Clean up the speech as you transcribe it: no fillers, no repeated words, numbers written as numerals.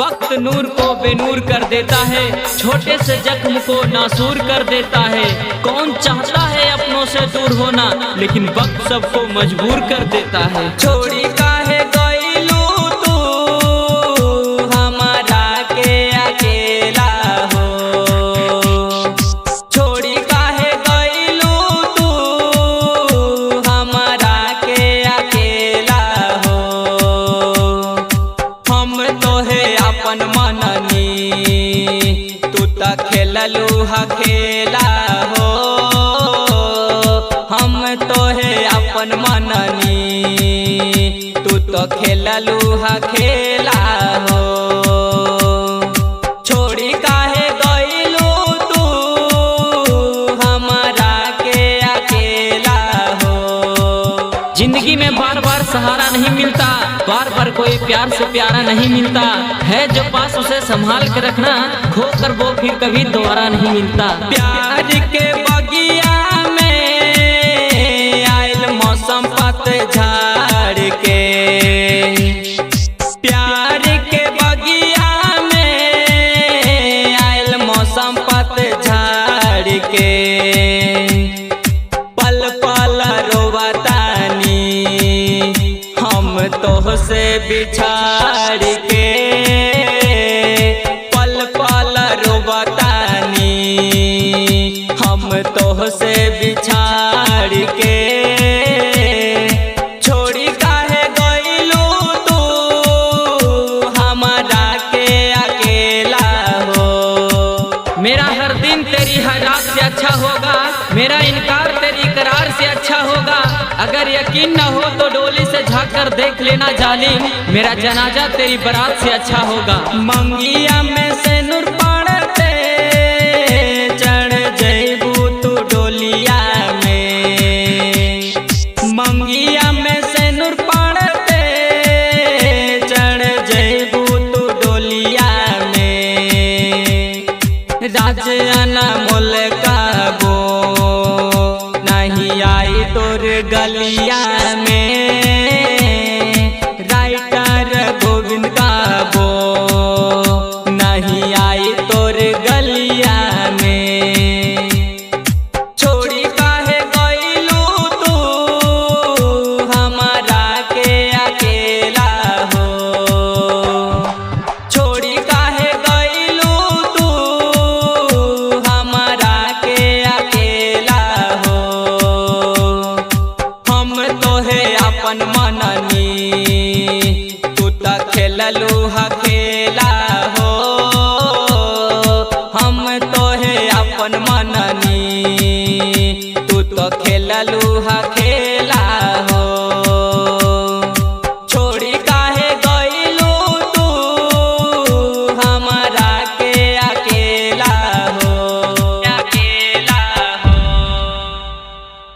वक्त नूर को बेनूर कर देता है, छोटे से जख्म को नासूर कर देता है। कौन चाहता है अपनों से दूर होना, लेकिन वक्त सबको मजबूर कर देता है। छोड़ी काहे गइलू तू हमारा के अकेला हो, छोड़ी काहे गइलू तू हमारा के अकेला हो। हम तोहे अपन मननी, तू त खेललू हा खेला हो। हम तोहे अपन मननी, तू तो खेललू हा खेला हो। छोड़ी काहे गइलू तू हमारा के अकेला हो। जिंदगी में बार बार सहारा नहीं मिलता, बार बार कोई प्यार से प्यारा नहीं मिलता है। जो पास उसे संभाल के रखना, खो कर वो फिर कभी दोबारा नहीं मिलता। प्यार के बगिया में आयल मौसम पतझड़ के, प्यार के बगिया में आयल मौसम पतझड़ के। पल पल रोवतानी हम तोह से बिछाड़ के, पल पल रोवतानी हम तोह से बिछाड़ के। छोड़ी काहे गइलू तू हमारा के अकेला हो। मेरा हर दिन तेरी हर रात से अच्छा होगा, मेरा इनकार तेरी करार से अच्छा होगा। अगर यकीन न हो तो डोली से झाँक कर देख लेना जालिम, मेरा जनाजा तेरी बारात से अच्छा होगा। मंगिया में से नूर पड़ते चढ़ जइबू तू डोलिया में, मंगिया में से नूर पड़ते चढ़ जइबू तू डोलिया में। राज अनमोल काबो नहीं आई तोर गलिया में, राइटर गोविंद काबो नहीं आई तोर गलिया में। छोड़ी काहे गइलू तू हमारा के अकेला हो, छोड़ी काहे गइलू तू हमारा के अकेला हो। हम तोहे अपन मननी, तू त खेललू हा खेला हो। हम तोहे अपन मननी, तू तो खेललू हा